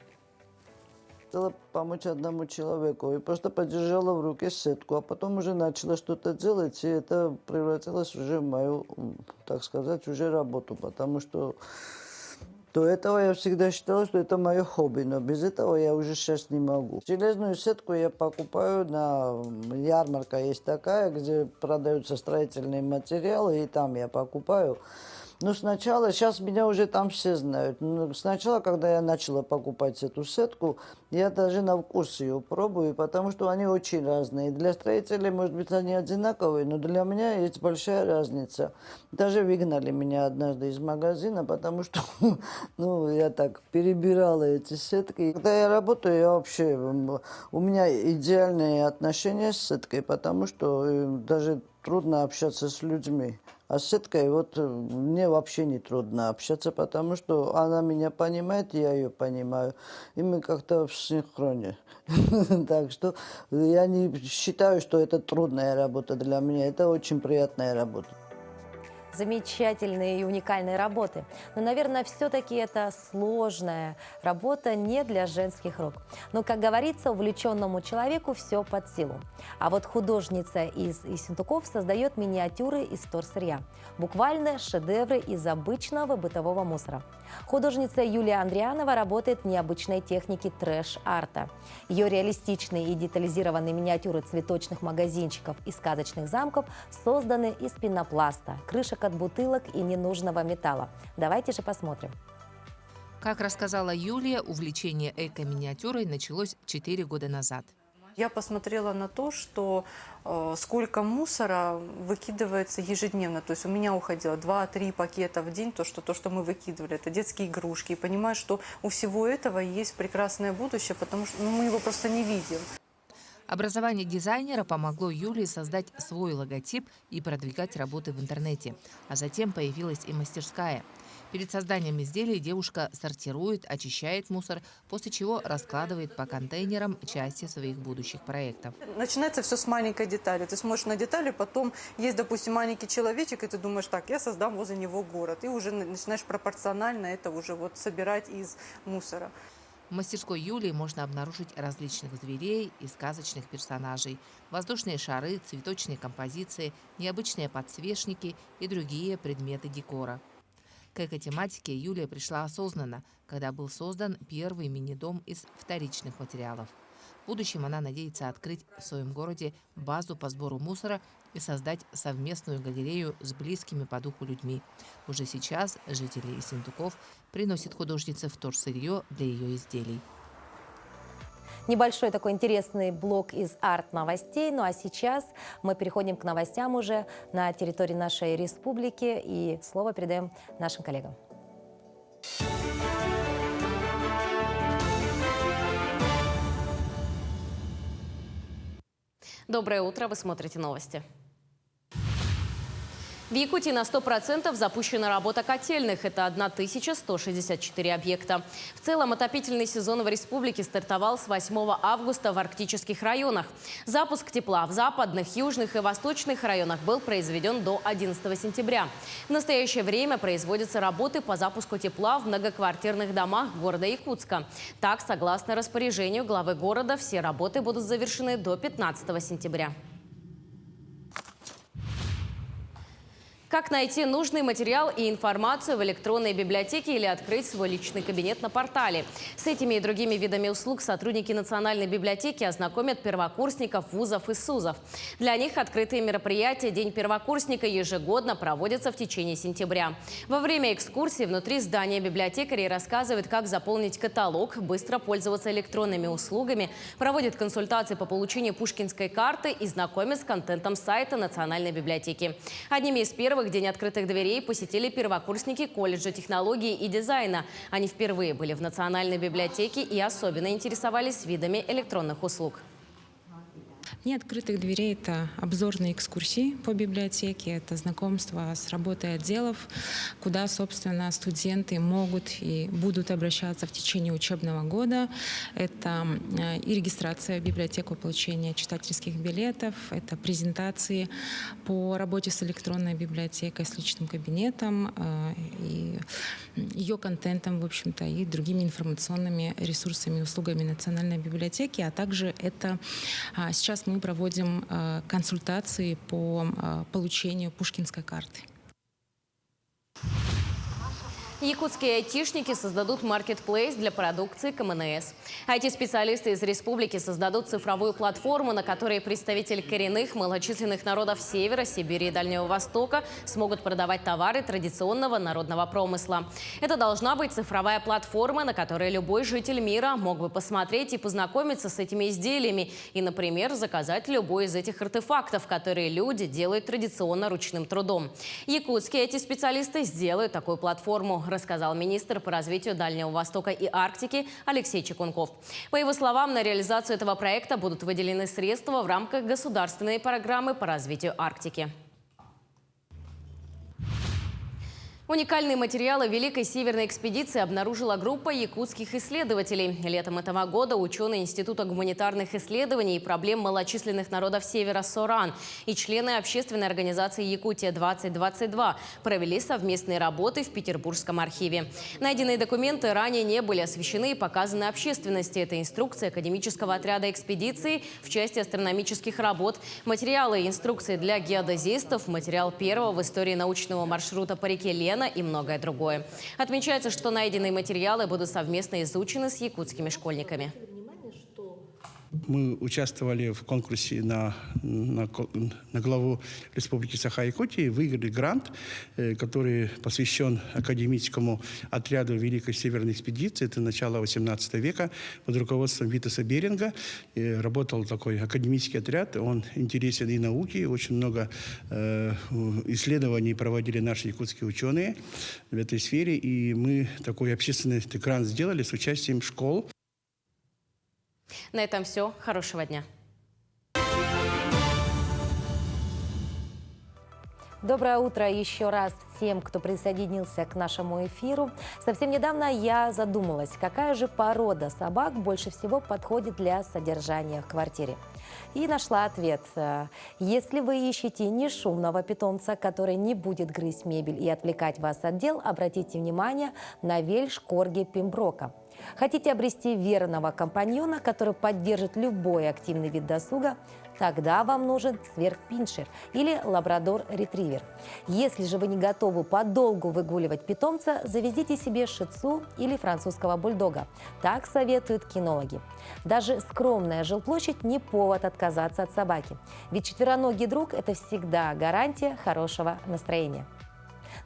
Хотела помочь одному человеку и просто подержала в руке сетку, а потом уже начала что-то делать, и это превратилось уже в мою, так сказать, уже работу, потому что до этого я всегда считала, что это мое хобби, но без этого я уже сейчас не могу. Железную сетку я покупаю на ярмарка есть такая, где продаются строительные материалы, и там я покупаю. Но сначала, сейчас меня уже там все знают, но сначала, когда я начала покупать эту сетку, я даже на вкус ее пробую, потому что они очень разные. Для строителей, может быть, они одинаковые, но для меня есть большая разница. Даже выгнали меня однажды из магазина, потому что ну, я так перебирала эти сетки. Когда я работаю, я вообще, у меня идеальные отношения с сеткой, потому что даже трудно общаться с людьми. А с сеткой вот мне вообще не трудно общаться, потому что она меня понимает, я ее понимаю. И мы как-то в синхроне. Так что я не считаю, что это трудная работа для меня. Это очень приятная работа. Замечательные и уникальные работы. Но, наверное, все-таки это сложная работа не для женских рук. Но, как говорится, увлеченному человеку все под силу. А вот художница из Ессентуков создает миниатюры из вторсырья. Буквально шедевры из обычного бытового мусора. Художница Юлия Андрианова работает в необычной технике трэш-арта. Ее реалистичные и детализированные миниатюры цветочных магазинчиков и сказочных замков созданы из пенопласта, крышек от бутылок и ненужного металла. Давайте же посмотрим. Как рассказала Юлия, увлечение эко-миниатюрой началось 4 года назад. Я посмотрела на то, что сколько мусора выкидывается ежедневно. То есть у меня уходило 2-3 пакета в день, то, что мы выкидывали. Это детские игрушки. И понимаю, что у всего этого есть прекрасное будущее, потому что мы его просто не видим. Образование дизайнера помогло Юлии создать свой логотип и продвигать работы в интернете. А затем появилась и мастерская. Перед созданием изделий девушка сортирует, очищает мусор, после чего раскладывает по контейнерам части своих будущих проектов. Начинается все с маленькой детали. Ты смотришь на детали, потом есть, допустим, маленький человечек, и ты думаешь, так, я создам возле него город. И уже начинаешь пропорционально это уже вот собирать из мусора. В мастерской Юлии можно обнаружить различных зверей и сказочных персонажей, воздушные шары, цветочные композиции, необычные подсвечники и другие предметы декора. К экотематике Юлия пришла осознанно, когда был создан первый мини-дом из вторичных материалов. В будущем она надеется открыть в своем городе базу по сбору мусора и создать совместную галерею с близкими по духу людьми. Уже сейчас жители Ессентуков приносят художнице вторсырье для ее изделий. Небольшой такой интересный блок из арт-новостей. Ну а сейчас мы переходим к новостям уже на территории нашей республики. И слово передаем нашим коллегам. Доброе утро, вы смотрите новости. В Якутии на 100% запущена работа котельных. Это 1164 объекта. В целом отопительный сезон в республике стартовал с 8 августа в арктических районах. Запуск тепла в западных, южных и восточных районах был произведен до 11 сентября. В настоящее время производятся работы по запуску тепла в многоквартирных домах города Якутска. Так, согласно распоряжению главы города, все работы будут завершены до 15 сентября. Как найти нужный материал и информацию в электронной библиотеке или открыть свой личный кабинет на портале? С этими и другими видами услуг сотрудники Национальной библиотеки ознакомят первокурсников вузов и СУЗов. Для них открытые мероприятия «День первокурсника» ежегодно проводятся в течение сентября. Во время экскурсии внутри здания библиотекари рассказывают, как заполнить каталог, быстро пользоваться электронными услугами, проводят консультации по получению пушкинской карты и знакомят с контентом сайта Национальной библиотеки. Одними из первых День открытых дверей посетили первокурсники колледжа технологии и дизайна. Они впервые были в Национальной библиотеке и особенно интересовались видами электронных услуг. Дни открытых дверей – это обзорные экскурсии по библиотеке, это знакомство с работой отделов, куда, собственно, студенты могут и будут обращаться в течение учебного года. Это и регистрация в библиотеку, получение читательских билетов, это презентации по работе с электронной библиотекой, с личным кабинетом, и ее контентом, в общем-то, и другими информационными ресурсами и услугами Национальной библиотеки, а также это сейчас мы проводим консультации по получению пушкинской карты. Якутские айтишники создадут маркетплейс для продукции КМНС. IT-специалисты из республики создадут цифровую платформу, на которой представители коренных малочисленных народов Севера, Сибири и Дальнего Востока смогут продавать товары традиционного народного промысла. Это должна быть цифровая платформа, на которой любой житель мира мог бы посмотреть и познакомиться с этими изделиями и, например, заказать любой из этих артефактов, которые люди делают традиционно ручным трудом. Якутские IT-специалисты сделают такую платформу, рассказал министр по развитию Дальнего Востока и Арктики Алексей Чекунков. По его словам, на реализацию этого проекта будут выделены средства в рамках государственной программы по развитию Арктики. Уникальные материалы Великой Северной экспедиции обнаружила группа якутских исследователей. Летом этого года ученые Института гуманитарных исследований и проблем малочисленных народов Севера СОРАН и члены общественной организации «Якутия-2022» провели совместные работы в Петербургском архиве. Найденные документы ранее не были освещены и показаны общественности. Это инструкция академического отряда экспедиции в части астрономических работ, материалы и инструкции для геодезистов, материал первого в истории научного маршрута по реке Лена и многое другое. Отмечается, что найденные материалы будут совместно изучены с якутскими школьниками. Мы участвовали в конкурсе на главу Республики Саха-Якутии, выиграли грант, который посвящен академическому отряду Великой Северной экспедиции. Это начало 18 века под руководством Витаса Беринга. И работал такой академический отряд. Он интересен и науке. Очень много исследований проводили наши якутские ученые в этой сфере. И мы такой общественный грант сделали с участием школ. На этом все. Хорошего дня. Доброе утро еще раз всем, кто присоединился к нашему эфиру. Совсем недавно я задумалась, какая же порода собак больше всего подходит для содержания в квартире. И нашла ответ. Если вы ищете нешумного питомца, который не будет грызть мебель и отвлекать вас от дел, обратите внимание на вельш корги Пемброка. Хотите обрести верного компаньона, который поддержит любой активный вид досуга? Тогда вам нужен сверхпиншер или лабрадор-ретривер. Если же вы не готовы подолгу выгуливать питомца, заведите себе шицу или французского бульдога. Так советуют кинологи. Даже скромная жилплощадь не повод отказаться от собаки. Ведь четвероногий друг – это всегда гарантия хорошего настроения.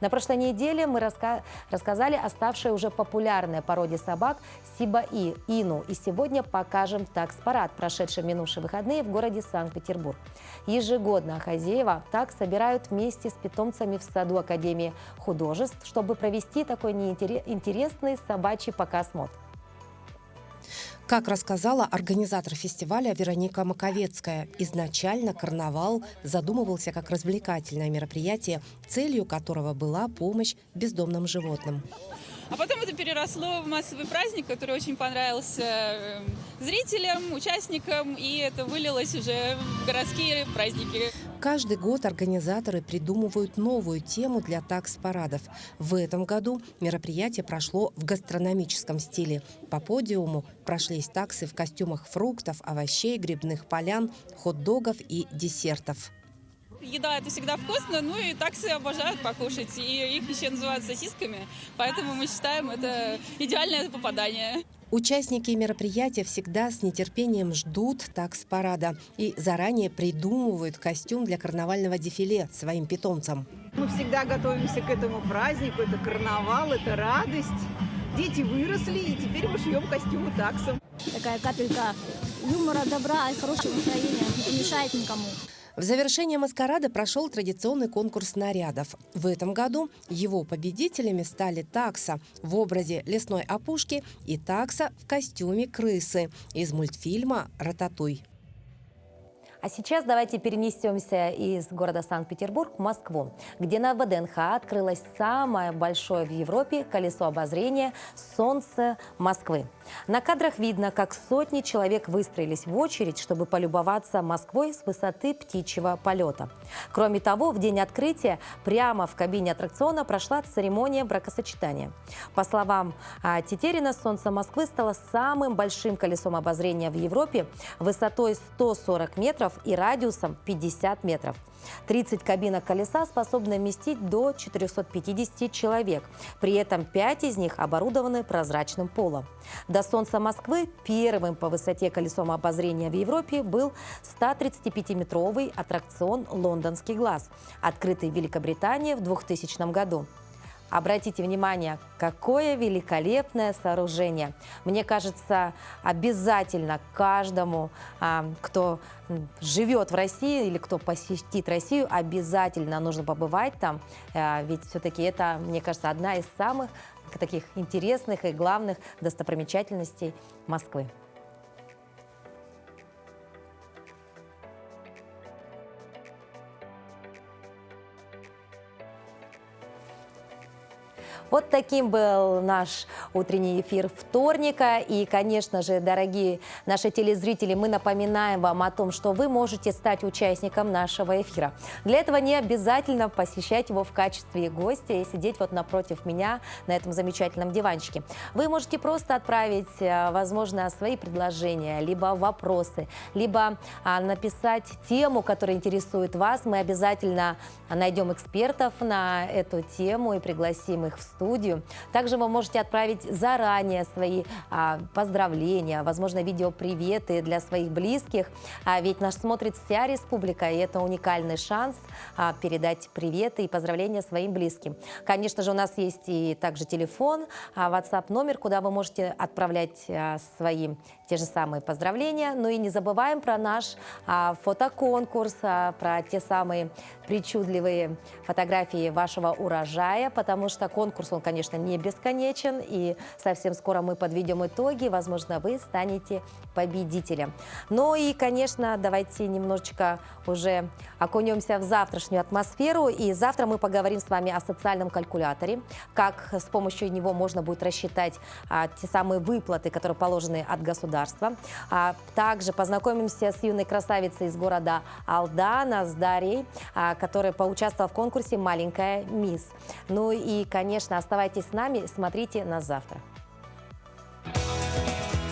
На прошлой неделе мы рассказали о ставшей уже популярной породе собак Сиба-Ину. И сегодня покажем такс-парад, прошедший в минувшие выходные в городе Санкт-Петербург. Ежегодно хозяева такс собирают вместе с питомцами в саду Академии художеств, чтобы провести такой интересный собачий показ-мод. Как рассказала организатор фестиваля Вероника Маковецкая, изначально карнавал задумывался как развлекательное мероприятие, целью которого была помощь бездомным животным. А потом это переросло в массовый праздник, который очень понравился зрителям, участникам, и это вылилось уже в городские праздники. Каждый год организаторы придумывают новую тему для такс-парадов. В этом году мероприятие прошло в гастрономическом стиле. По подиуму прошлись таксы в костюмах фруктов, овощей, грибных полян, хот-догов и десертов. Еда – это всегда вкусно, ну и таксы обожают покушать, и их еще называют сосисками, поэтому мы считаем, это идеальное попадание. Участники мероприятия всегда с нетерпением ждут такс-парада и заранее придумывают костюм для карнавального дефиле своим питомцам. Мы всегда готовимся к этому празднику, это карнавал, это радость. Дети выросли, и теперь мы шьем костюмы таксам. Такая капелька юмора, добра и хорошего настроения не помешает никому. В завершение маскарада прошел традиционный конкурс нарядов. В этом году его победителями стали такса в образе лесной опушки и такса в костюме крысы из мультфильма «Рататуй». А сейчас давайте перенесемся из города Санкт-Петербург в Москву, где на ВДНХ открылось самое большое в Европе колесо обозрения «Солнце Москвы». На кадрах видно, как сотни человек выстроились в очередь, чтобы полюбоваться Москвой с высоты птичьего полета. Кроме того, в день открытия прямо в кабине аттракциона прошла церемония бракосочетания. По словам Тетерина, «Солнце Москвы» стало самым большим колесом обозрения в Европе высотой 140 метров и радиусом 50 метров. 30 кабинок колеса способны вместить до 450 человек. При этом 5 из них оборудованы прозрачным полом. До «Солнца Москвы» первым по высоте колесом обозрения в Европе был 135-метровый аттракцион «Лондонский глаз», открытый в Великобритании в 2000 году. Обратите внимание, какое великолепное сооружение. Мне кажется, обязательно каждому, кто живет в России или кто посетит Россию, обязательно нужно побывать там. Ведь все-таки это, мне кажется, одна из самых таких интересных и главных достопримечательностей Москвы. Вот таким был наш утренний эфир вторника. И, конечно же, дорогие наши телезрители, мы напоминаем вам о том, что вы можете стать участником нашего эфира. Для этого не обязательно посещать его в качестве гостя и сидеть вот напротив меня на этом замечательном диванчике. Вы можете просто отправить, возможно, свои предложения, либо вопросы, либо написать тему, которая интересует вас. Мы обязательно найдем экспертов на эту тему и пригласим их в студию. Также вы можете отправить заранее свои поздравления, возможно, видеоприветы для своих близких. Ведь нас смотрит вся республика, и это уникальный шанс передать приветы и поздравления своим близким. Конечно же, у нас есть и также телефон, WhatsApp номер, куда вы можете отправлять свои те же самые поздравления. Ну и не забываем про наш фотоконкурс, про те самые причудливые фотографии вашего урожая, потому что конкурс, он, конечно, не бесконечен, и совсем скоро мы подведем итоги, возможно, вы станете победителем. Ну и, конечно, давайте немножечко уже окунемся в завтрашнюю атмосферу, и завтра мы поговорим с вами о социальном калькуляторе, как с помощью него можно будет рассчитать те самые выплаты, которые положены от государства. Также познакомимся с юной красавицей из города Алдана, с Дарьей, которая поучаствовала в конкурсе «Маленькая мисс». Ну и, конечно, оставайтесь с нами, смотрите нас завтра.